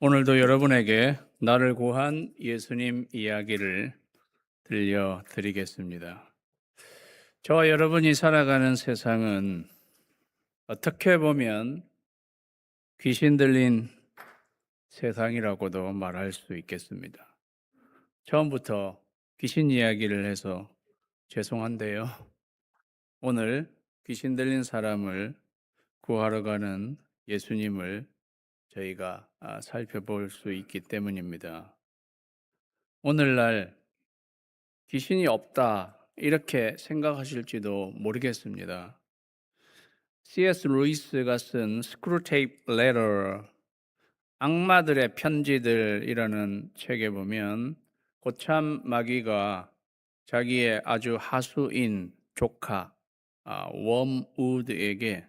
오늘도 여러분에게 나를 구한 예수님 이야기를 들려드리겠습니다. 저와 여러분이 살아가는 세상은 어떻게 보면 귀신 들린 세상이라고도 말할 수 있겠습니다. 처음부터 귀신 이야기를 해서 죄송한데요. 오늘 귀신 들린 사람을 구하러 가는 예수님을 저희가 살펴볼 수 있기 때문입니다. 오늘날 귀신이 없다 이렇게 생각하실지도 모르겠습니다. C.S. 루이스가 쓴 스크루테이프 레터, 악마들의 편지들이라는 책에 보면 고참 마귀가 자기의 아주 하수인 조카 웜우드에게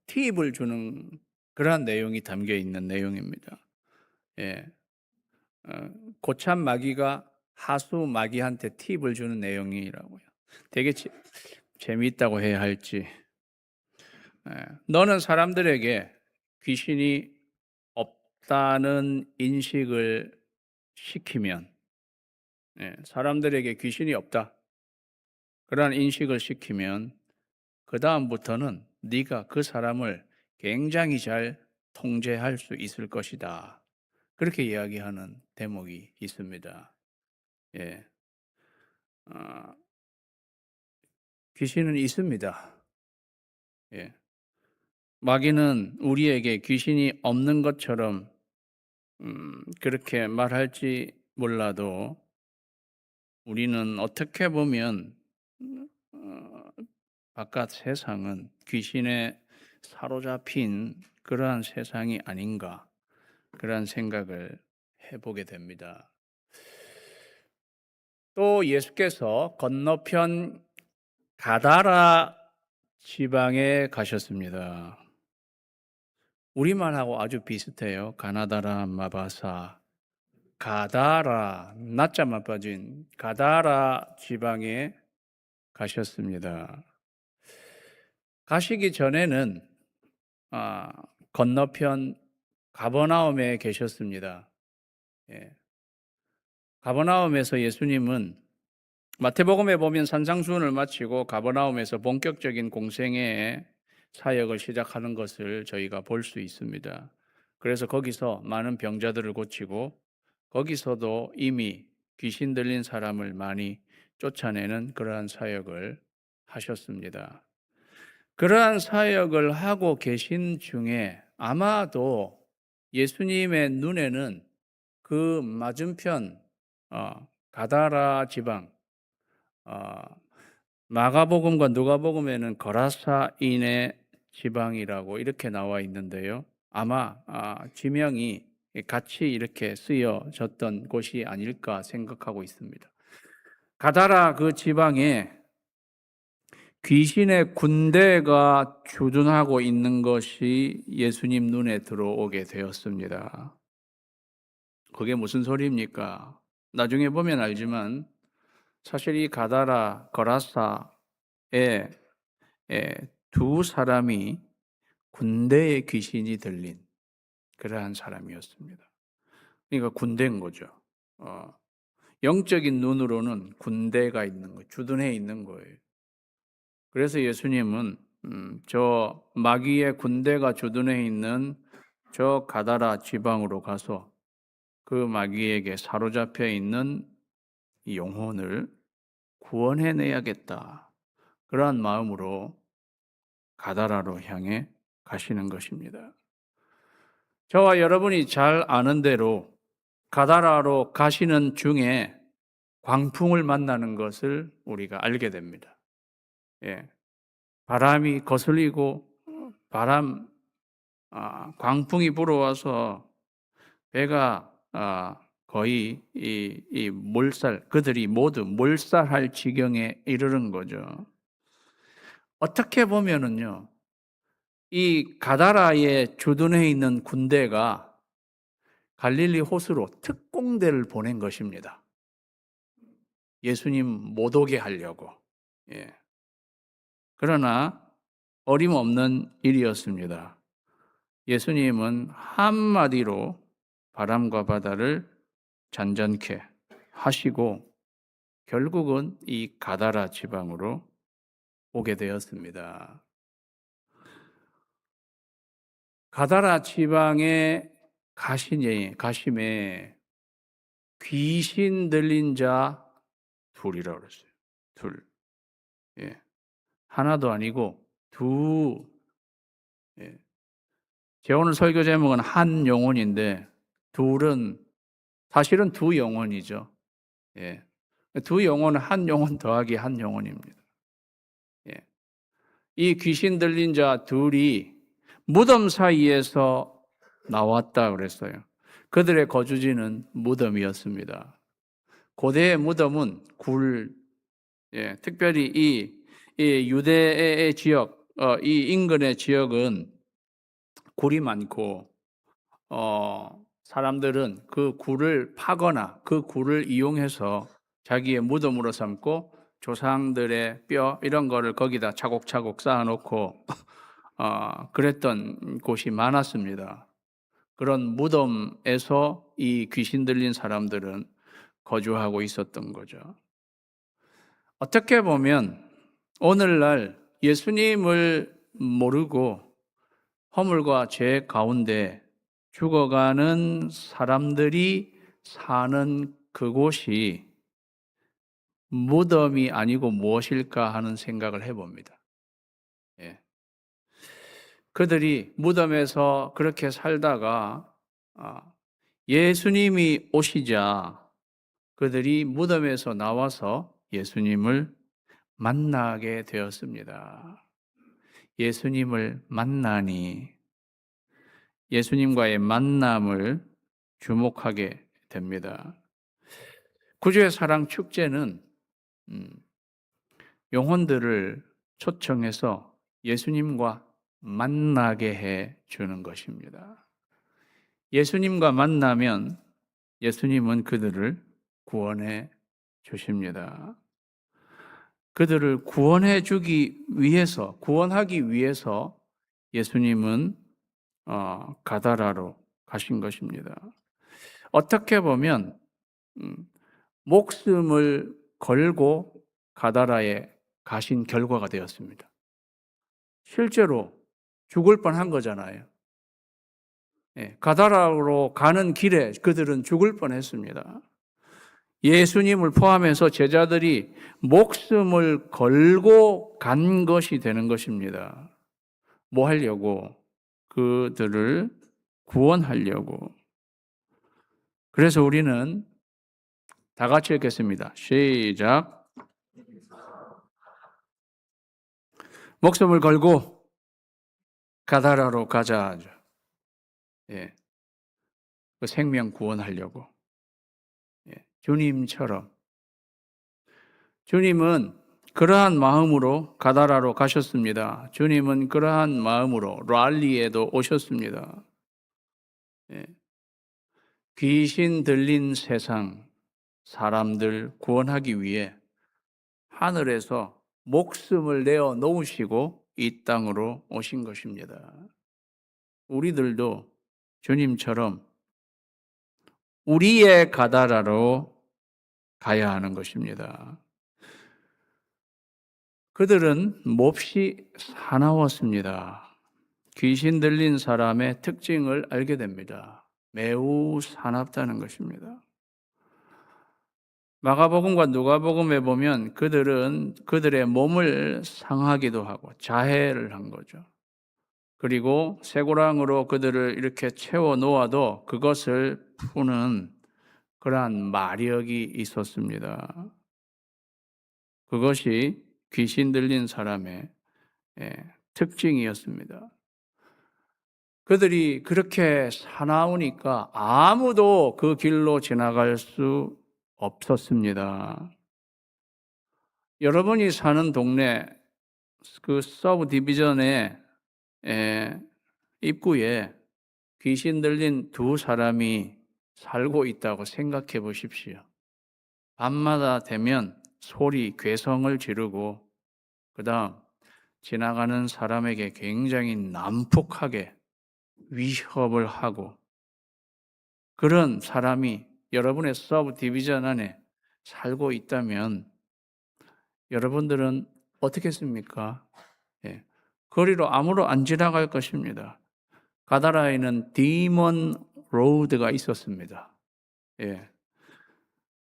팁을 주는 그러한 내용이 담겨 있는 내용입니다. 예, 어, 고참 마귀가 하수 마귀한테 팁을 주는 내용이라고요. 되게 재미있다고 해야 할지. 너는 사람들에게 귀신이 없다는 인식을 시키면, 사람들에게 귀신이 없다 그러한 인식을 시키면 그 다음부터는 네가 그 사람을 굉장히 잘 통제할 수 있을 것이다. 그렇게 이야기하는 대목이 있습니다. 예. 어, 귀신은 있습니다. 예. 마귀는 우리에게 귀신이 없는 것처럼 그렇게 말할지 몰라도 우리는 어떻게 보면 어, 바깥 세상은 귀신에 사로잡힌 그러한 세상이 아닌가 그러한 생각을 해보게 됩니다. 또 예수께서 건너편 가다라 지방에 가셨습니다. 우리말하고 아주 비슷해요. 가나다라 마바사. 가다라, 낮자만 빠진 가다라 지방에 가셨습니다. 가시기 전에는 건너편 가버나움에 계셨습니다. 예. 가버나움에서 예수님은 마태복음에 보면 산상수훈을 마치고 가버나움에서 본격적인 공생애의 사역을 시작하는 것을 저희가 볼 수 있습니다. 그래서 거기서 많은 병자들을 고치고 거기서도 이미 귀신 들린 사람을 많이 쫓아내는 그러한 사역을 하셨습니다. 그러한 사역을 하고 계신 중에 아마도 예수님의 눈에는 그 맞은편 가다라 지방 마가복음과 누가복음에는 거라사인의 지방이라고 이렇게 나와 있는데요. 아마 지명이 같이 이렇게 쓰여졌던 곳이 아닐까 생각하고 있습니다. 가다라 그 지방에 귀신의 군대가 주둔하고 있는 것이 예수님 눈에 들어오게 되었습니다. 그게 무슨 소리입니까? 나중에 보면 알지만 사실 이 가다라 거라사에 두 사람이 군대의 귀신이 들린 그러한 사람이었습니다. 그러니까 군대인 거죠. 영적인 눈으로는 군대가 있는 거, 주둔해 있는 거예요. 그래서 예수님은 저 마귀의 군대가 주둔해 있는 저 가다라 지방으로 가서 그 마귀에게 사로잡혀 있는 이 영혼을 구원해내야겠다. 그러한 마음으로 가다라로 향해 가시는 것입니다. 저와 여러분이 잘 아는 대로 가다라로 가시는 중에 광풍을 만나는 것을 우리가 알게 됩니다. 예. 바람이 거슬리고 광풍이 불어와서 배가 거의 이 몰살, 그들이 모두 몰살할 지경에 이르는 거죠. 어떻게 보면은요, 이 가다라에 주둔해 있는 군대가 갈릴리 호수로 특공대를 보낸 것입니다. 예수님 못 오게 하려고. 예. 그러나 어림없는 일이었습니다. 예수님은 한마디로 바람과 바다를 잔잔케 하시고 결국은 이 가다라 지방으로 오게 되었습니다. 가다라 지방에 가심에 귀신 들린 자 둘이라고 그랬어요. 둘. 예. 하나도 아니고 두. 예. 제 오늘 설교 제목은 한 영혼인데 둘은 사실은 두 영혼이죠. 예. 두 영혼은 한 영혼 더하기 한 영혼입니다. 예. 이 귀신 들린 자 둘이 무덤 사이에서 나왔다 그랬어요. 그들의 거주지는 무덤이었습니다. 고대의 무덤은 특별히 이 유대의 지역, 이 인근의 지역은 굴이 많고, 사람들은 그 굴을 파거나 그 굴을 이용해서 자기의 무덤으로 삼고 조상들의 뼈 이런 거를 거기다 차곡차곡 쌓아놓고 그랬던 곳이 많았습니다. 그런 무덤에서 이 귀신 들린 사람들은 거주하고 있었던 거죠. 어떻게 보면 오늘날 예수님을 모르고 허물과 죄 가운데 죽어가는 사람들이 사는 그곳이 무덤이 아니고 무엇일까 하는 생각을 해봅니다. 예. 그들이 무덤에서 그렇게 살다가 예수님이 오시자 그들이 무덤에서 나와서 예수님을 만나게 되었습니다. 예수님을 만나니 예수님과의 만남을 주목하게 됩니다. 구주의 사랑 축제는 영혼들을 초청해서 예수님과 만나게 해 주는 것입니다. 예수님과 만나면 예수님은 그들을 구원해 주십니다. 그들을 구원하기 위해서 예수님은 가다라로 가신 것입니다. 어떻게 보면 목숨을 걸고 가다라에 가신 결과가 되었습니다. 실제로 죽을 뻔한 거잖아요. 가다라로 가는 길에 그들은 죽을 뻔했습니다. 예수님을 포함해서 제자들이 목숨을 걸고 간 것이 되는 것입니다. 뭐 하려고? 그들을 구원하려고. 그래서 우리는 다 같이 읽겠습니다. 시작. 목숨을 걸고 가다라로 가자. 예. 그 생명 구원하려고. 예. 주님은 그러한 마음으로 가다라로 가셨습니다. 주님은 그러한 마음으로 랄리에도 오셨습니다. 예. 귀신 들린 세상 사람들 구원하기 위해 하늘에서 목숨을 내어 놓으시고 이 땅으로 오신 것입니다. 우리들도 주님처럼 우리의 가다라로 가야 하는 것입니다. 그들은 몹시 사나웠습니다. 귀신 들린 사람의 특징을 알게 됩니다. 매우 사납다는 것입니다. 마가복음과 누가복음에 보면 그들은 그들의 몸을 상하기도 하고 자해를 한 거죠. 그리고 쇠고랑으로 그들을 이렇게 채워 놓아도 그것을 푸는 그러한 마력이 있었습니다. 그것이 귀신 들린 사람의 특징이었습니다. 그들이 그렇게 사나우니까 아무도 그 길로 지나갈 수 없었습니다. 여러분이 사는 동네 그 서브 디비전의 입구에 귀신 들린 두 사람이 살고 있다고 생각해 보십시오. 밤마다 되면 괴성을 지르고 그다음 지나가는 사람에게 굉장히 난폭하게 위협을 하고 그런 사람이 여러분의 서브 디비전 안에 살고 있다면 여러분들은 어떻겠습니까? 예. 거리로 아무로 안 지나갈 것입니다. 가다라에는 디먼 로드가 있었습니다. 예.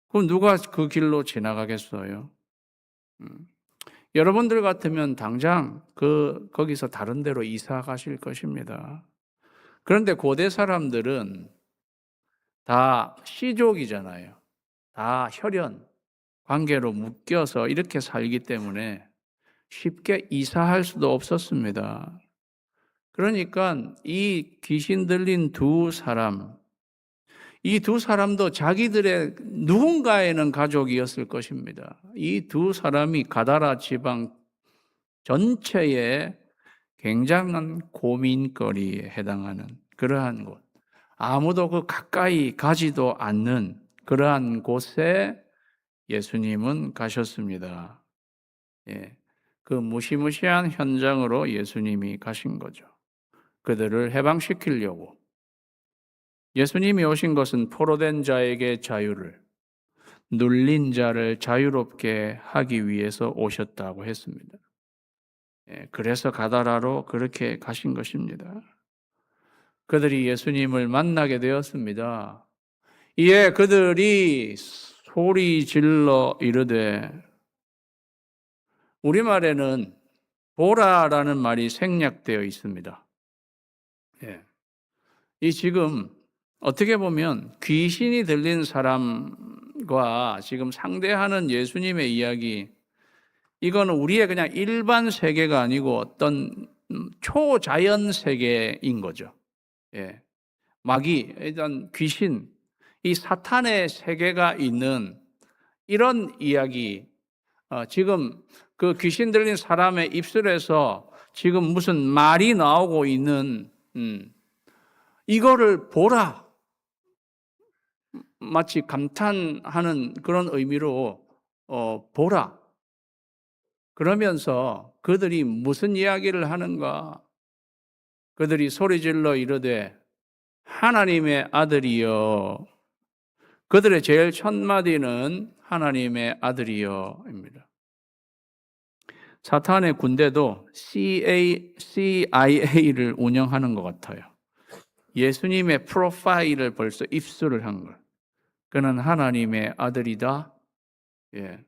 그럼 누가 그 길로 지나가겠어요? 음. 여러분들 같으면 당장 거기서 다른 데로 이사 가실 것입니다. 그런데 고대 사람들은 다 씨족이잖아요. 다 혈연 관계로 묶여서 이렇게 살기 때문에 쉽게 이사할 수도 없었습니다. 그러니까 이 귀신 들린 두 사람, 이 두 사람도 자기들의 누군가에는 가족이었을 것입니다. 이 두 사람이 가다라 지방 전체에 굉장한 고민거리에 해당하는 그러한 곳, 아무도 그 가까이 가지도 않는 그러한 곳에 예수님은 가셨습니다. 예. 그 무시무시한 현장으로 예수님이 가신 거죠. 그들을 해방시키려고. 예수님이 오신 것은 포로된 자에게 자유를, 눌린 자를 자유롭게 하기 위해서 오셨다고 했습니다. 그래서 가다라로 그렇게 가신 것입니다. 그들이 예수님을 만나게 되었습니다. 이에 그들이 소리 질러 이르되, 우리말에는 보라라는 말이 생략되어 있습니다. 이 지금 어떻게 보면 귀신이 들린 사람과 지금 상대하는 예수님의 이야기, 이거는 우리의 그냥 일반 세계가 아니고 어떤 초자연 세계인 거죠. 예. 마귀, 일단 귀신, 이 사탄의 세계가 있는 이런 이야기, 지금 그 귀신 들린 사람의 입술에서 지금 무슨 말이 나오고 있는, 이거를 보라. 마치 감탄하는 그런 의미로, 보라. 그러면서 그들이 무슨 이야기를 하는가? 그들이 소리질러 이르되, 하나님의 아들이여. 그들의 제일 첫 마디는 하나님의 아들이여입니다. 사탄의 군대도 CIA를 운영하는 것 같아요. 예수님의 프로파일을 벌써 입수를 한 거예요. 그는 하나님의 아들이다. 예.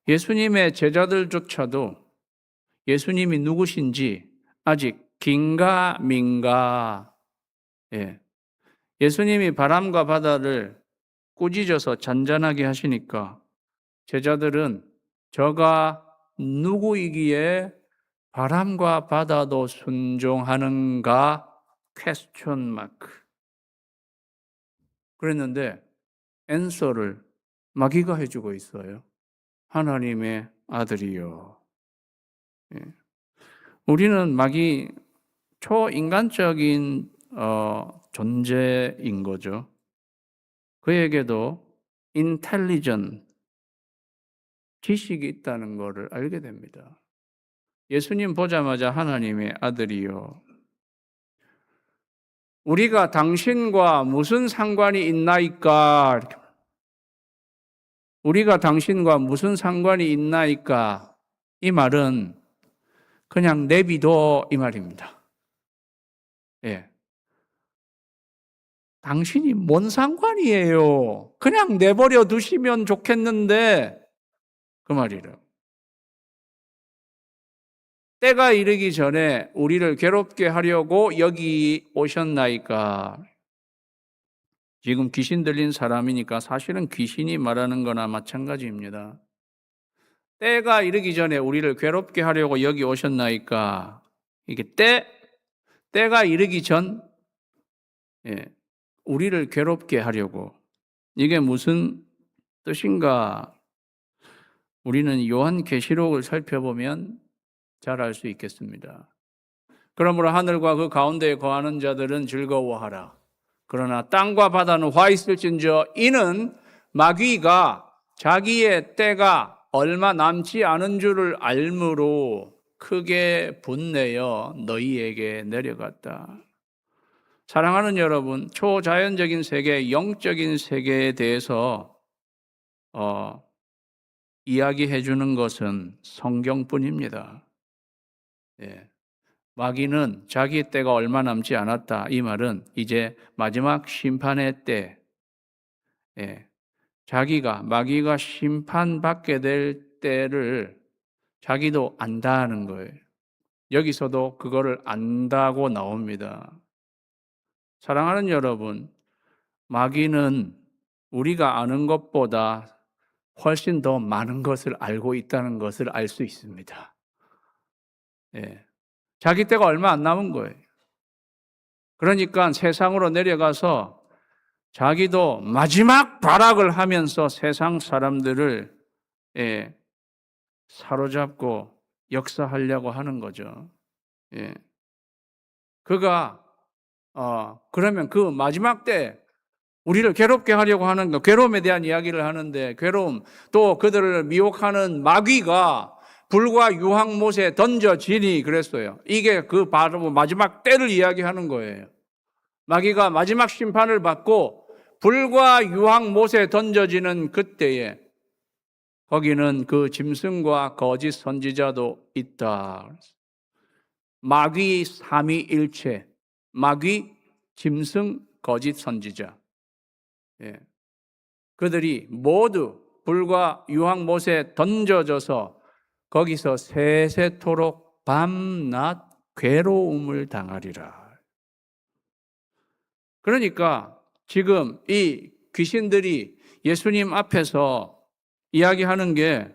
예수님의 제자들조차도 예수님이 누구신지 아직 긴가민가. 예. 예수님이 바람과 바다를 꾸짖어서 잔잔하게 하시니까 제자들은 저가 누구이기에 바람과 바다도 순종하는가? 퀘스천 마크. 그랬는데 앤서를 마귀가 해주고 있어요. 하나님의 아들이요. 예. 우리는 마귀 초인간적인 존재인 거죠. 그에게도 인텔리전, 지식이 있다는 것을 알게 됩니다. 예수님 보자마자 하나님의 아들이요. 우리가 당신과 무슨 상관이 있나이까? 우리가 당신과 무슨 상관이 있나이까? 이 말은 그냥 내비둬 이 말입니다. 예. 당신이 뭔 상관이에요? 그냥 내버려 두시면 좋겠는데 그 말이래요. 때가 이르기 전에 우리를 괴롭게 하려고 여기 오셨나이까? 지금 귀신 들린 사람이니까 사실은 귀신이 말하는 거나 마찬가지입니다. 때가 이르기 전에 우리를 괴롭게 하려고 여기 오셨나이까? 이게 때가 이르기 전, 우리를 괴롭게 하려고. 이게 무슨 뜻인가? 우리는 요한계시록을 살펴보면 잘 알 수 있겠습니다. 그러므로 하늘과 그 가운데에 거하는 자들은 즐거워하라. 그러나 땅과 바다는 화 있을진저 이는 마귀가 자기의 때가 얼마 남지 않은 줄을 알므로 크게 분내어 너희에게 내려갔다. 사랑하는 여러분, 초자연적인 세계, 영적인 세계에 대해서 이야기해 주는 것은 성경뿐입니다. 예. 마귀는 자기 때가 얼마 남지 않았다. 이 말은 이제 마지막 심판의 때, 예. 마귀가 심판받게 될 때를 자기도 안다는 거예요. 여기서도 그거를 안다고 나옵니다. 사랑하는 여러분, 마귀는 우리가 아는 것보다 훨씬 더 많은 것을 알고 있다는 것을 알 수 있습니다. 예. 자기 때가 얼마 안 남은 거예요. 그러니까 세상으로 내려가서 자기도 마지막 발악을 하면서 세상 사람들을 사로잡고 역사하려고 하는 거죠. 예. 그가 그러면 그 마지막 때 우리를 괴롭게 하려고 하는 거, 괴로움에 대한 이야기를 하는데, 괴로움, 또 그들을 미혹하는 마귀가 불과 유황못에 던져지니 그랬어요. 이게 그 바로 마지막 때를 이야기하는 거예요. 마귀가 마지막 심판을 받고 불과 유황못에 던져지는 그때에 거기는 그 짐승과 거짓 선지자도 있다. 마귀 삼위일체, 마귀, 짐승, 거짓 선지자. 예. 그들이 모두 불과 유황못에 던져져서 거기서 세세토록 밤낮 괴로움을 당하리라. 그러니까 지금 이 귀신들이 예수님 앞에서 이야기하는 게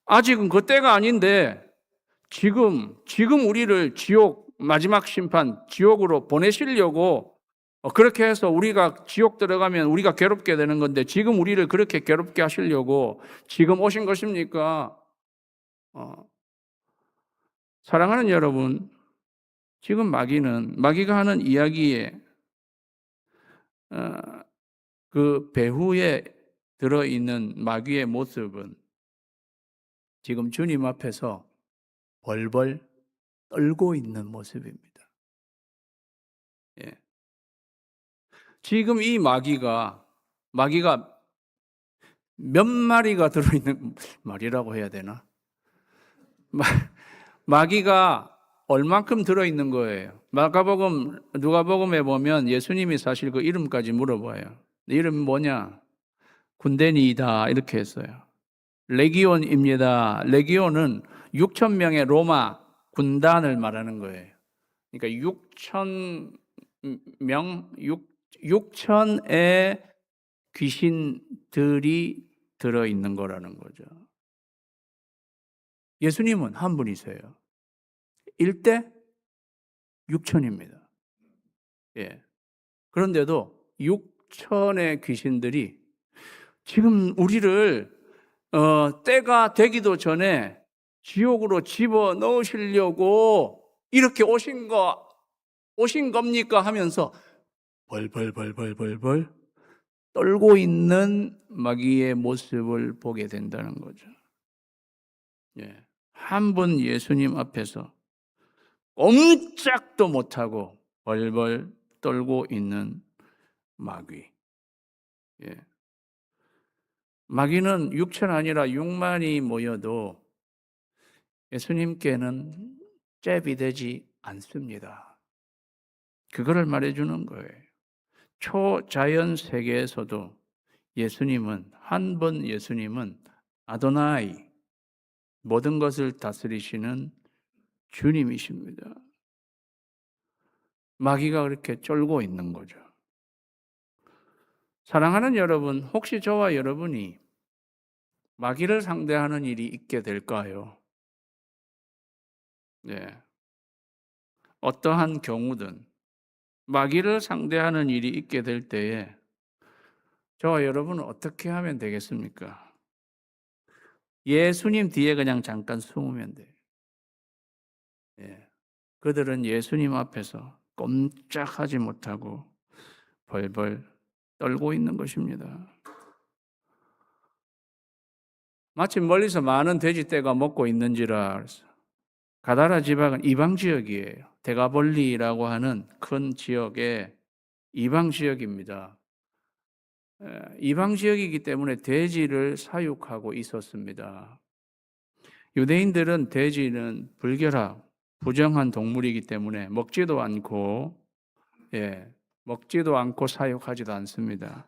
아직은 그 때가 아닌데 지금 우리를 마지막 심판, 지옥으로 보내시려고 그렇게 해서 우리가 지옥 들어가면 우리가 괴롭게 되는 건데 지금 우리를 그렇게 괴롭게 하시려고 지금 오신 것입니까? 사랑하는 여러분, 지금 마귀가 하는 이야기에 그 배후에 들어있는 마귀의 모습은 지금 주님 앞에서 벌벌 떨고 있는 모습입니다. 예. 지금 이 마귀가 몇 마리가 들어있는 말이라고 해야 되나? 마귀가 얼만큼 들어있는 거예요. 누가복음에 보면 예수님이 사실 그 이름까지 물어봐요. 이름 뭐냐? 군대니이다 이렇게 했어요. 레기온입니다. 레기온은 6천 명의 로마 군단을 말하는 거예요. 그러니까 6천의 귀신들이 들어있는 거라는 거죠. 예수님은 한 분이세요. 1대 6천입니다. 예. 그런데도 6천의 귀신들이 지금 우리를 때가 되기도 전에 지옥으로 집어 넣으시려고 이렇게 오신 겁니까? 하면서 벌벌 떨고 있는 마귀의 모습을 보게 된다는 거죠. 예. 한 분 예수님 앞에서 꼼짝도 못하고 벌벌 떨고 있는 마귀. 예. 마귀는 6천 아니라 6만이 모여도 예수님께는 잽이 되지 않습니다. 그거를 말해주는 거예요. 초자연 세계에서도 한 번 예수님은 아도나이, 모든 것을 다스리시는 주님이십니다. 마귀가 그렇게 쫄고 있는 거죠. 사랑하는 여러분, 혹시 저와 여러분이 마귀를 상대하는 일이 있게 될까요? 네. 어떠한 경우든 마귀를 상대하는 일이 있게 될 때에 저와 여러분은 어떻게 하면 되겠습니까? 예수님 뒤에 그냥 잠깐 숨으면 돼요. 예. 그들은 예수님 앞에서 꼼짝하지 못하고 벌벌 떨고 있는 것입니다. 마침 멀리서 많은 돼지떼가 먹고 있는지라. 가다라 지방은 이방 지역이에요. 데가볼리라고 하는 큰 지역에 이방 지역입니다. 이방 지역이기 때문에 돼지를 사육하고 있었습니다. 유대인들은 돼지는 불결한 부정한 동물이기 때문에 먹지도 않고 먹지도 않고 사육하지도 않습니다.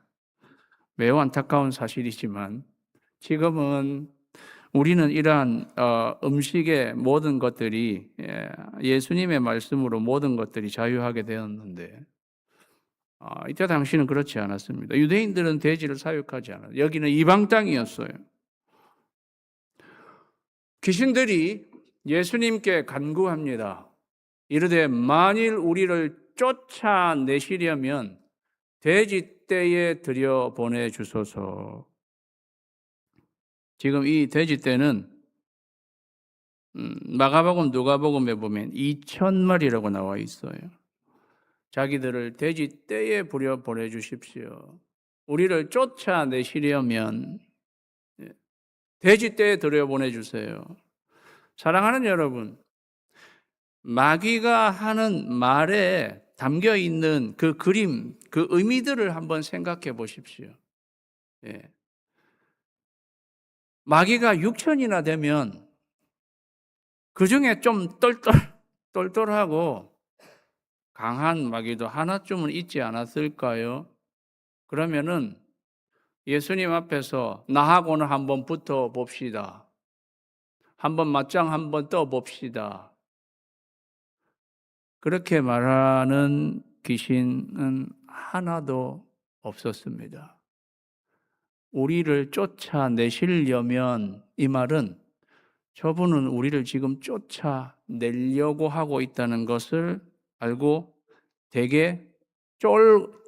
매우 안타까운 사실이지만 지금은 우리는 이러한 음식의 모든 것들이 예수님의 말씀으로 모든 것들이 자유하게 되었는데 이때 당시는 그렇지 않았습니다. 유대인들은 돼지를 사육하지 않았어요. 여기는 이방 땅이었어요. 귀신들이 예수님께 간구합니다. 이르되 만일 우리를 쫓아내시려면 돼지떼에 들여 보내주소서. 지금 이 돼지떼는 마가복음 누가복음에 보면 2,000마리라고 나와 있어요. 자기들을 돼지떼에 보내주십시오. 우리를 쫓아내시려면 돼지떼에 들여보내주세요. 사랑하는 여러분, 마귀가 하는 말에 담겨 있는 그 그림, 그 의미들을 한번 생각해 보십시오. 마귀가 6천이나 되면 그 중에 좀 똘똘하고 강한 마귀도 하나쯤은 있지 않았을까요? 그러면은 예수님 앞에서 나하고는 한번 붙어 봅시다. 한번 맞짱 한번 떠 봅시다. 그렇게 말하는 귀신은 하나도 없었습니다. 우리를 쫓아내시려면, 이 말은 저분은 우리를 지금 쫓아내려고 하고 있다는 것을 알고 되게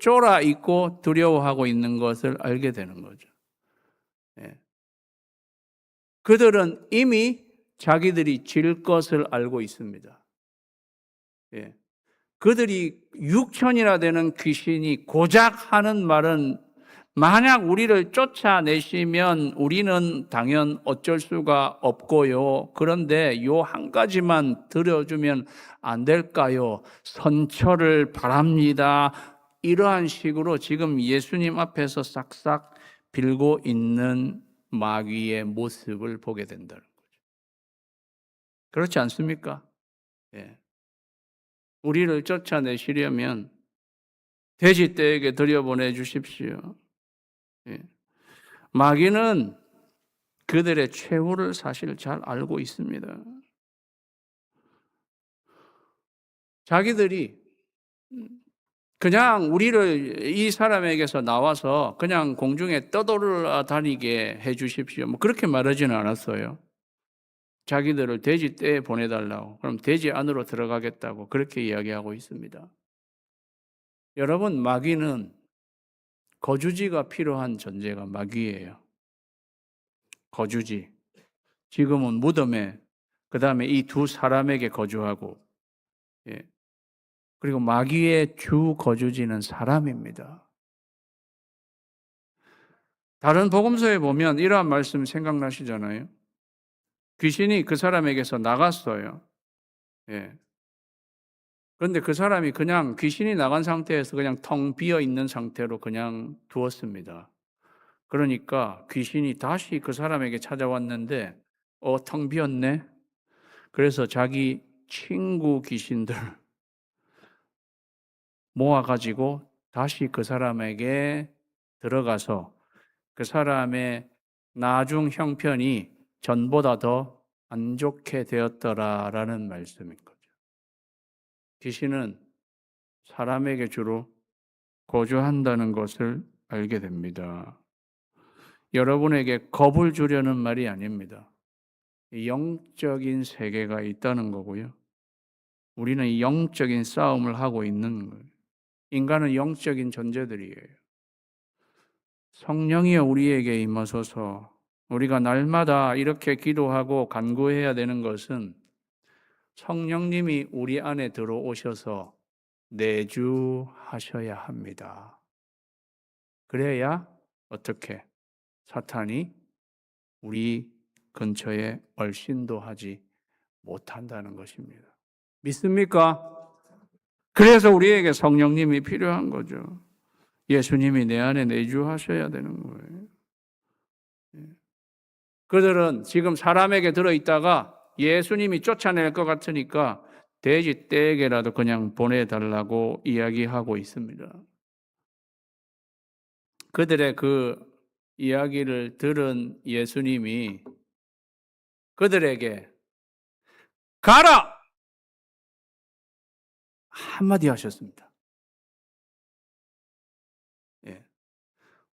쫄아 있고 두려워하고 있는 것을 알게 되는 거죠. 그들은 이미 자기들이 질 것을 알고 있습니다. 그들이 6천이나 되는 귀신이 고작 하는 말은 만약 우리를 쫓아내시면 우리는 당연 어쩔 수가 없고요. 그런데 요 한 가지만 들어주면 안 될까요? 선처를 바랍니다. 이러한 식으로 지금 예수님 앞에서 싹싹 빌고 있는 마귀의 모습을 보게 된다는 거죠. 그렇지 않습니까? 우리를 쫓아내시려면 돼지떼에게 들여보내 주십시오. 마귀는 그들의 최후를 사실 잘 알고 있습니다. 자기들이 그냥 우리를 이 사람에게서 나와서 그냥 공중에 떠돌아다니게 해 주십시오. 뭐 그렇게 말하지는 않았어요. 자기들을 돼지떼에 보내달라고. 그럼 돼지 안으로 들어가겠다고 그렇게 이야기하고 있습니다. 여러분, 마귀는 거주지가 필요한 존재가 마귀예요. 거주지. 지금은 무덤에, 그 다음에 이 두 사람에게 거주하고, 그리고 마귀의 주 거주지는 사람입니다. 다른 복음서에 보면 이러한 말씀 생각나시잖아요. 귀신이 그 사람에게서 나갔어요. 그런데 그 사람이 그냥 귀신이 나간 상태에서 그냥 텅 비어 있는 상태로 그냥 두었습니다. 그러니까 귀신이 다시 그 사람에게 찾아왔는데, 텅 비었네? 그래서 자기 친구 귀신들 모아가지고 다시 그 사람에게 들어가서 그 사람의 나중 형편이 전보다 더 안 좋게 되었더라라는 말씀인 거죠. 귀신은 사람에게 주로 거주한다는 것을 알게 됩니다. 여러분에게 겁을 주려는 말이 아닙니다. 영적인 세계가 있다는 거고요. 우리는 영적인 싸움을 하고 있는 거예요. 인간은 영적인 존재들이에요. 성령이여 우리에게 임하소서. 우리가 날마다 이렇게 기도하고 간구해야 되는 것은 성령님이 우리 안에 들어오셔서 내주하셔야 합니다. 그래야 어떻게 사탄이 우리 근처에 얼씬도 하지 못한다는 것입니다. 믿습니까? 그래서 우리에게 성령님이 필요한 거죠. 예수님이 내 안에 내주하셔야 되는 거예요. 그들은 지금 사람에게 들어있다가 예수님이 쫓아낼 것 같으니까 돼지 떼에게라도 그냥 보내달라고 이야기하고 있습니다. 그들의 그 이야기를 들은 예수님이 그들에게 가라! 한마디 하셨습니다. 예.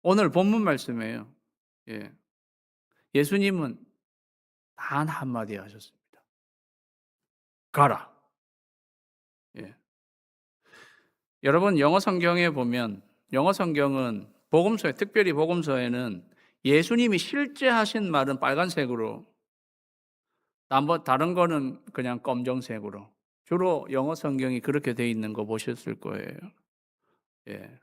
오늘 본문 말씀이에요. 예. 예수님은 단 한마디 하셨습니다. 가라. 예. 여러분 영어 성경에 보면 영어 성경은 복음서에 특별히 복음서에는 예수님이 실제 하신 말은 빨간색으로 다른 거는 그냥 검정색으로 주로 영어 성경이 그렇게 돼 있는 거 보셨을 거예요. 예.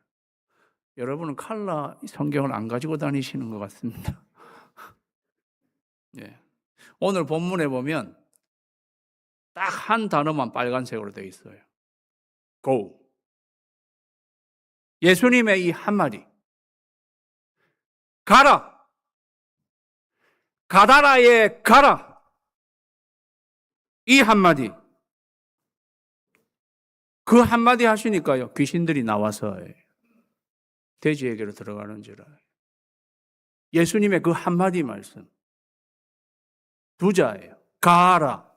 여러분은 컬러 성경을 안 가지고 다니시는 것 같습니다. 예. 오늘 본문에 보면 딱 한 단어만 빨간색으로 되어 있어요. Go. 예수님의 이 한마디. 가라. 가다라에 가라. 이 한마디. 그 한마디 하시니까요. 귀신들이 나와서 돼지에게로 들어가는지라. 예수님의 그 한마디 말씀. 두 자예요. 가라.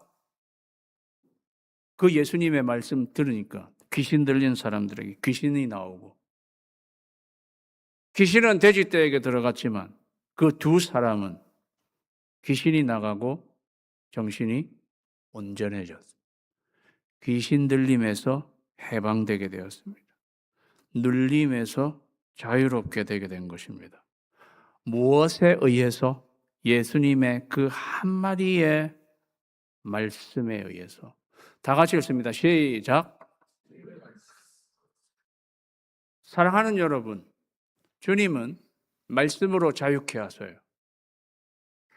그 예수님의 말씀 들으니까 귀신 들린 사람들에게 귀신이 나오고 귀신은 돼지떼에게 들어갔지만 그 두 사람은 귀신이 나가고 정신이 온전해졌습니다. 귀신 들림에서 해방되게 되었습니다. 눌림에서 자유롭게 되게 된 것입니다. 무엇에 의해서? 예수님의 그 한마디의 말씀에 의해서. 다 같이 읽습니다. 시작. 사랑하는 여러분, 주님은 말씀으로 자유케 하세요.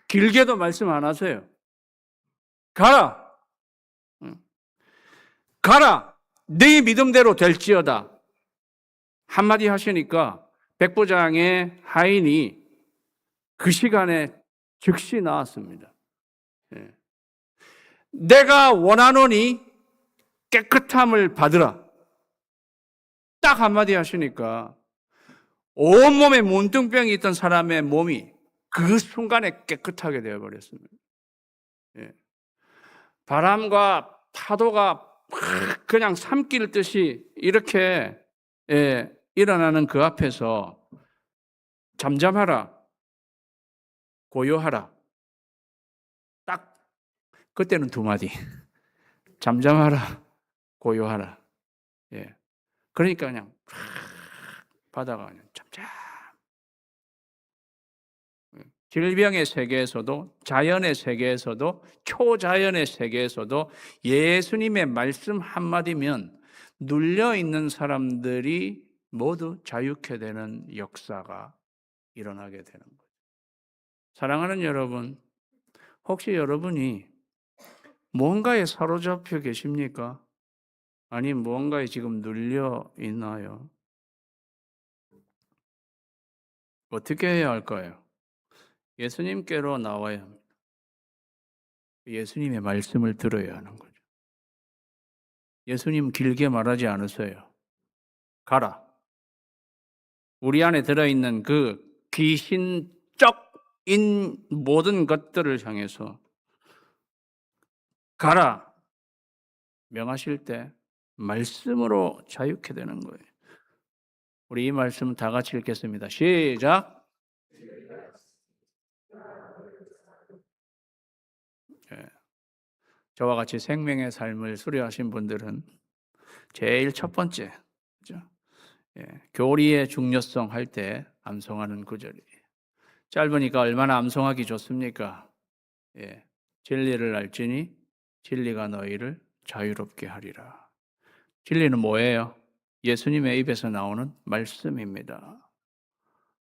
길게도 말씀 안 하세요. 가라. 가라. 네 믿음대로 될지어다. 한마디 하시니까 백부장의 하인이 그 시간에 즉시 나왔습니다. 내가 원하노니 깨끗함을 받으라. 딱 한마디 하시니까 온몸에 문둥병이 있던 사람의 몸이 그 순간에 깨끗하게 되어버렸습니다. 바람과 파도가 그냥 삼킬 듯이 이렇게 일어나는 그 앞에서 잠잠하라, 고요하라. 딱 그때는 두 마디. 잠잠하라, 고요하라. 그러니까 그냥 바다가 그냥 잠잠. 질병의 세계에서도 자연의 세계에서도 초자연의 세계에서도 예수님의 말씀 한마디면 눌려있는 사람들이 모두 자유케 되는 역사가 일어나게 되는 거죠. 사랑하는 여러분, 혹시 여러분이 무언가에 사로잡혀 계십니까? 아니면 무언가에 지금 눌려 있나요? 어떻게 해야 할까요? 예수님께로 나와야 합니다. 예수님의 말씀을 들어야 하는 거죠. 예수님 길게 말하지 않으세요. 가라. 우리 안에 들어있는 그 귀신적인 모든 것들을 향해서 가라. 명하실 때 말씀으로 자유케 되는 거예요. 우리 이 말씀 다 같이 읽겠습니다. 시작. 저와 같이 생명의 삶을 수료하신 분들은 제일 첫 번째, 그죠? 교리의 중요성 할 때 암송하는 구절이에요. 짧으니까 얼마나 암송하기 좋습니까? 진리를 알지니 진리가 너희를 자유롭게 하리라. 진리는 뭐예요? 예수님의 입에서 나오는 말씀입니다.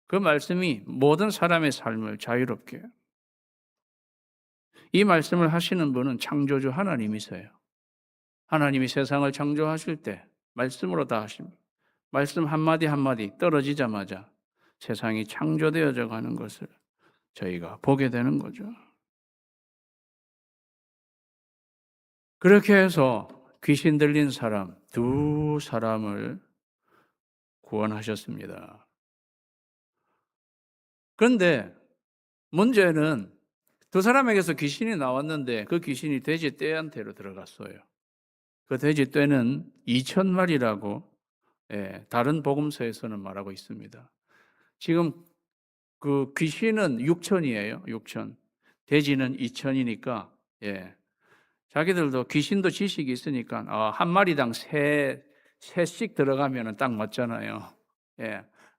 그 말씀이 모든 사람의 삶을 자유롭게 해요. 이 말씀을 하시는 분은 창조주 하나님이세요. 하나님이 세상을 창조하실 때 말씀으로 다 하십니다. 말씀 한마디 한마디 떨어지자마자 세상이 창조되어져 가는 것을 저희가 보게 되는 거죠. 그렇게 해서 귀신 들린 사람 두 사람을 구원하셨습니다. 그런데 문제는 두 사람에게서 귀신이 나왔는데 그 귀신이 돼지 떼한테로 들어갔어요. 그 돼지 떼는 2,000마리라고 다른 복음서에서는 말하고 있습니다. 지금 그 귀신은 6천이에요. 6천. 돼지는 2천이니까 자기들도 귀신도 지식이 있으니까 한 마리당 셋씩 들어가면 딱 맞잖아요.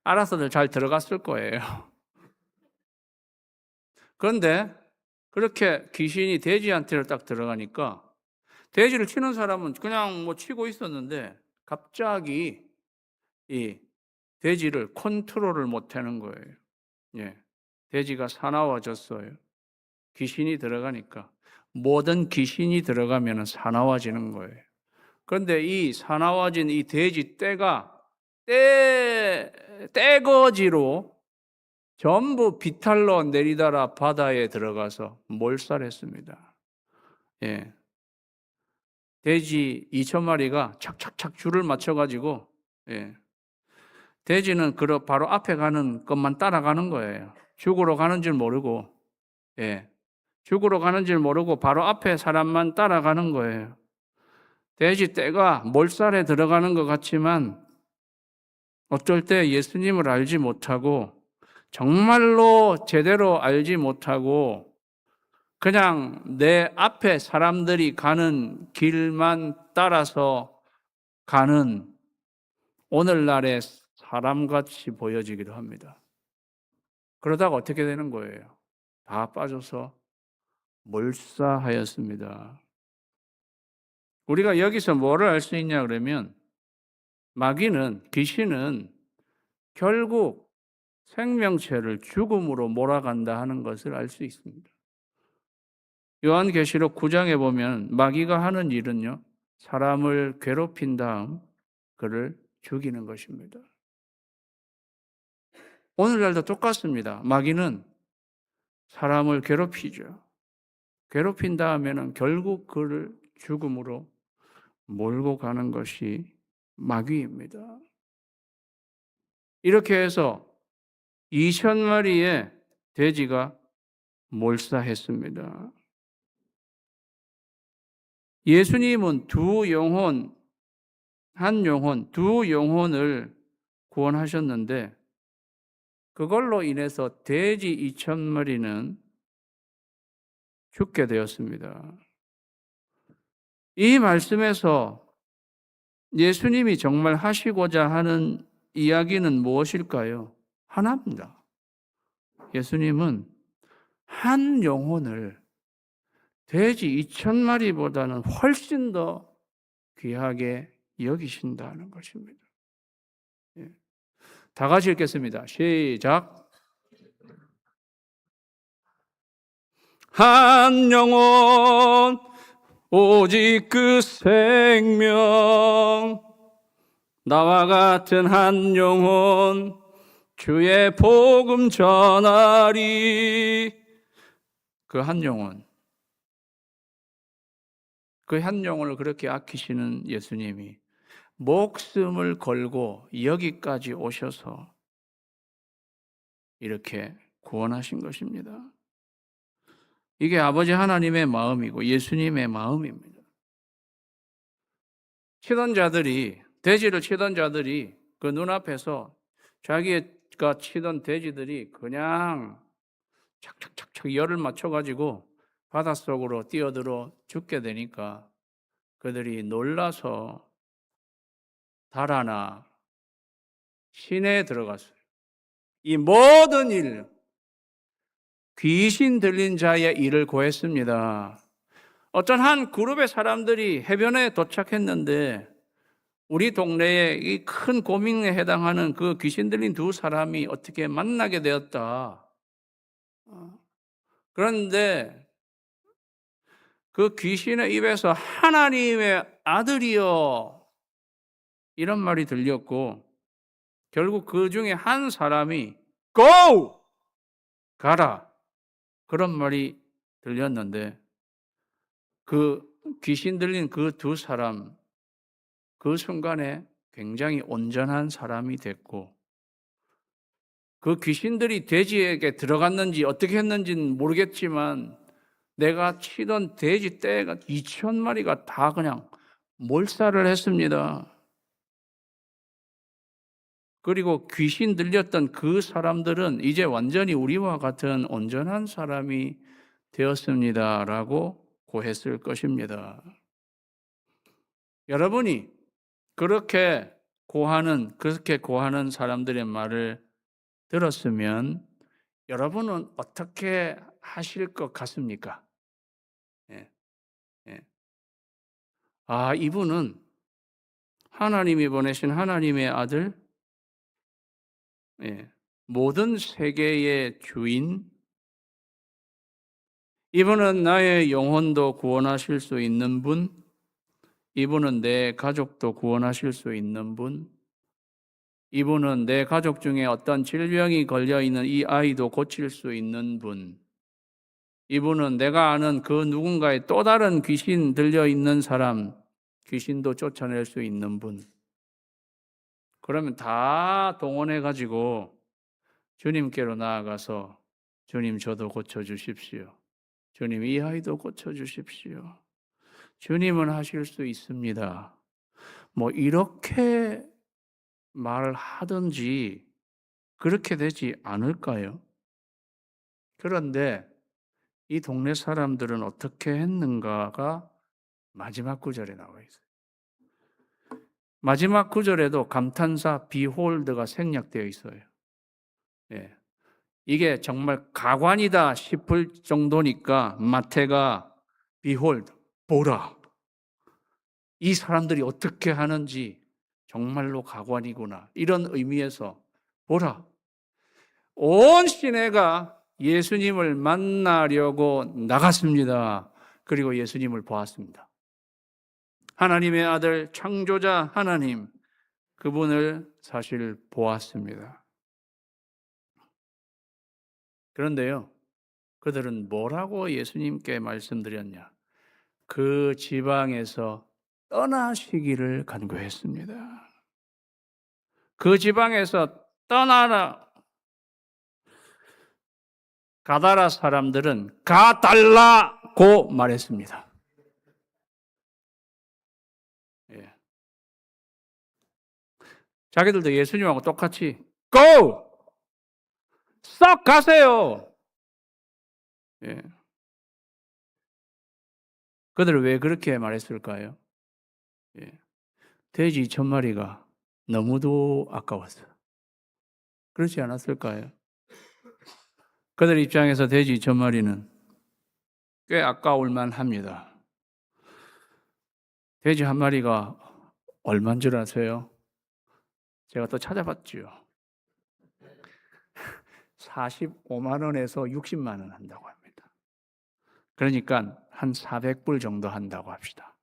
알아서들 잘 들어갔을 거예요. 그런데 그렇게 귀신이 돼지한테를 딱 들어가니까 돼지를 치는 사람은 그냥 뭐 치고 있었는데 갑자기 이 돼지를 컨트롤을 못 하는 거예요. 돼지가 사나워졌어요. 귀신이 들어가니까 모든 귀신이 들어가면 사나워지는 거예요. 그런데 이 사나워진 이 돼지 떼가 떼거지로 전부 비탈로 내리다라 바다에 들어가서 몰살했습니다. 돼지 2,000마리가 착착착 줄을 맞춰가지고 돼지는 바로 앞에 가는 것만 따라가는 거예요. 죽으러 가는 줄 모르고 죽으러 가는 줄 모르고 바로 앞에 사람만 따라가는 거예요. 돼지 떼가 몰살에 들어가는 것 같지만 어쩔 때 예수님을 알지 못하고 정말로 제대로 알지 못하고 그냥 내 앞에 사람들이 가는 길만 따라서 가는 오늘날의 사람같이 보여지기도 합니다. 그러다가 어떻게 되는 거예요? 다 빠져서 몰사하였습니다. 우리가 여기서 뭐를 알 수 있냐 그러면 마귀는, 귀신은 결국 생명체를 죽음으로 몰아간다 하는 것을 알 수 있습니다. 요한계시록 9장에 보면 마귀가 하는 일은요, 사람을 괴롭힌 다음 그를 죽이는 것입니다. 오늘날도 똑같습니다. 마귀는 사람을 괴롭히죠. 괴롭힌 다음에는 결국 그를 죽음으로 몰고 가는 것이 마귀입니다. 이렇게 해서 2,000마리의 돼지가 몰사했습니다. 예수님은 두 영혼을 구원하셨는데 그걸로 인해서 돼지 2,000마리는 죽게 되었습니다. 이 말씀에서 예수님이 정말 하시고자 하는 이야기는 무엇일까요? 하나입니다. 예수님은 한 영혼을 돼지 2,000마리보다는 훨씬 더 귀하게 여기신다는 것입니다. 다 같이 읽겠습니다. 시작. 한 영혼 오직 그 생명 나와 같은 한 영혼 주의 복음 전하리. 그 한 영혼, 그 한 영혼을 그렇게 아끼시는 예수님이 목숨을 걸고 여기까지 오셔서 이렇게 구원하신 것입니다. 이게 아버지 하나님의 마음이고 예수님의 마음입니다. 돼지를 치던 자들이 그 눈앞에서 자기가 치던 돼지들이 그냥 착착착착 열을 맞춰가지고 바닷속으로 뛰어들어 죽게 되니까 그들이 놀라서 달아나 시내에 들어갔어요. 이 모든 일, 귀신 들린 자의 일을 고했습니다. 어떤 한 그룹의 사람들이 해변에 도착했는데 우리 동네에 이 큰 고민에 해당하는 그 귀신 들린 두 사람이 어떻게 만나게 되었다. 그런데 그 귀신의 입에서 하나님의 아들이여 이런 말이 들렸고 결국 그 중에 한 사람이 Go! 가라! 그런 말이 들렸는데 그 귀신 들린 그 두 사람 그 순간에 굉장히 온전한 사람이 됐고 그 귀신들이 돼지에게 들어갔는지 어떻게 했는지는 모르겠지만 내가 치던 돼지 떼가 2,000마리가 다 그냥 몰살을 했습니다. 그리고 귀신 들렸던 그 사람들은 이제 완전히 우리와 같은 온전한 사람이 되었습니다라고 고했을 것입니다. 여러분이 그렇게 고하는 사람들의 말을 들었으면 여러분은 어떻게 하실 것 같습니까? 예, 예. 아, 이분은 하나님이 보내신 하나님의 아들, 예, 모든 세계의 주인, 이분은 나의 영혼도 구원하실 수 있는 분, 이분은 내 가족도 구원하실 수 있는 분, 이분은 내 가족 중에 어떤 질병이 걸려있는 이 아이도 고칠 수 있는 분, 이분은 내가 아는 그 누군가의 또 다른 귀신 들려있는 사람, 귀신도 쫓아낼 수 있는 분. 그러면 다 동원해가지고 주님께로 나아가서 주님 저도 고쳐주십시오. 주님 이 아이도 고쳐주십시오. 주님은 하실 수 있습니다. 뭐 이렇게 말하든지 그렇게 되지 않을까요? 그런데 이 동네 사람들은 어떻게 했는가가 마지막 구절에 나와 있어요. 마지막 구절에도 감탄사 behold가 생략되어 있어요. 예. 이게 정말 가관이다 싶을 정도니까 마태가 behold, 보라. 이 사람들이 어떻게 하는지 정말로 가관이구나. 이런 의미에서 보라. 온 시내가 예수님을 만나려고 나갔습니다. 그리고 예수님을 보았습니다. 하나님의 아들 창조자 하나님, 그분을 사실 보았습니다. 그런데요, 그들은 뭐라고 예수님께 말씀드렸냐? 그 지방에서 떠나시기를 간구했습니다. 그 지방에서 떠나라. 가다라 사람들은 가달라고 말했습니다. 예. 자기들도 예수님하고 똑같이 Go! 썩 가세요. 예. 그들은 왜 그렇게 말했을까요? 예. 돼지 1,000마리가 너무도 아까웠어요. 그렇지 않았을까요? 그들 입장에서 돼지 2,000마리는 꽤 아까울 만합니다. 돼지 한 마리가 얼마인 줄 아세요? 제가 또 찾아봤죠. 45만 원에서 60만 원 한다고 합니다. 그러니까 한 400불 정도 한다고 합시다.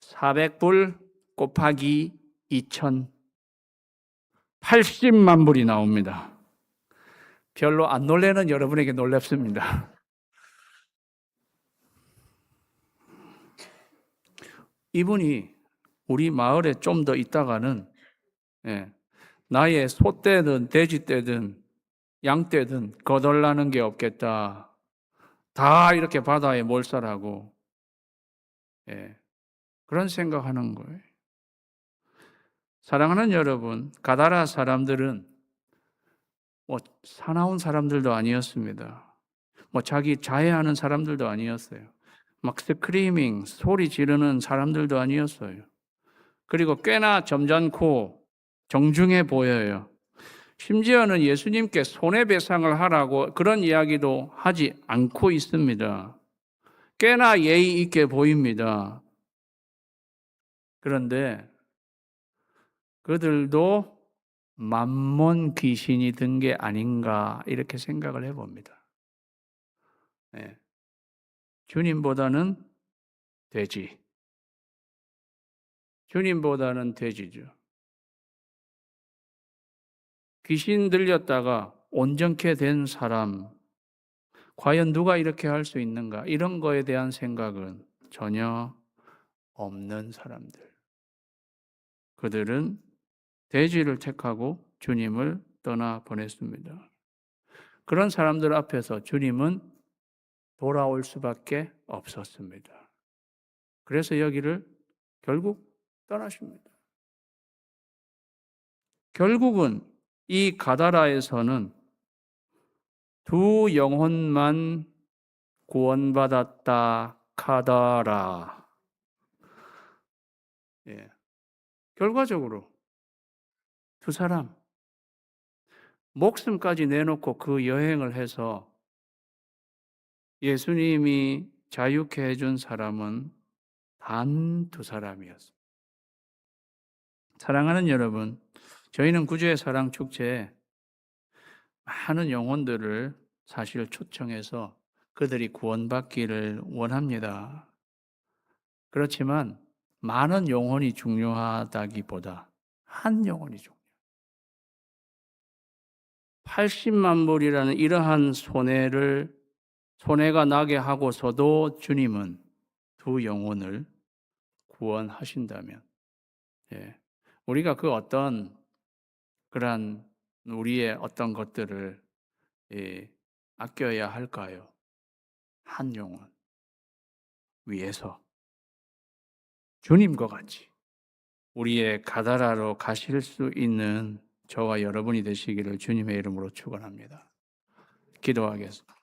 400불 곱하기 2,000, 80만 불이 나옵니다. 별로 안 놀래는 여러분에게 놀랍습니다. 이분이 우리 마을에 좀 더 있다가는 나의 소떼든 돼지떼든 양떼든 거덜나는 게 없겠다. 다 이렇게 바다에 몰살하고 그런 생각하는 거예요. 사랑하는 여러분, 가다라 사람들은 뭐 사나운 사람들도 아니었습니다. 뭐 자기 자해하는 사람들도 아니었어요. 막 스크리밍, 소리 지르는 사람들도 아니었어요. 그리고 꽤나 점잖고 정중해 보여요. 심지어는 예수님께 손해배상을 하라고 그런 이야기도 하지 않고 있습니다. 꽤나 예의 있게 보입니다. 그런데 그들도 만몬 귀신이 든 게 아닌가 이렇게 생각을 해봅니다. 네. 주님보다는 돼지, 주님보다는 돼지죠. 귀신 들렸다가 온전케 된 사람, 과연 누가 이렇게 할 수 있는가? 이런 거에 대한 생각은 전혀 없는 사람들. 그들은 돼지를 택하고 주님을 떠나 보냈습니다. 그런 사람들 앞에서 주님은 돌아올 수밖에 없었습니다. 그래서 여기를 결국 떠나십니다. 결국은 이 가다라에서는 두 영혼만 구원받았다 카다라. 예. 결과적으로 두 사람 목숨까지 내놓고 그 여행을 해서 예수님이 자유케 해준 사람은 단 두 사람이었습니다. 사랑하는 여러분, 저희는 구주의 사랑 축제에 많은 영혼들을 사실 초청해서 그들이 구원받기를 원합니다. 그렇지만 많은 영혼이 중요하다기보다 한 영혼이 중요해요. 80만 불이라는 이러한 손해가 나게 하고서도 주님은 두 영혼을 구원하신다면, 예, 우리가 그 어떤 그러한 우리의 어떤 것들을 아껴야 할까요? 한 영혼 위해서 주님과 같이 우리의 가다라로 가실 수 있는 저와 여러분이 되시기를 주님의 이름으로 축원합니다. 기도하겠습니다.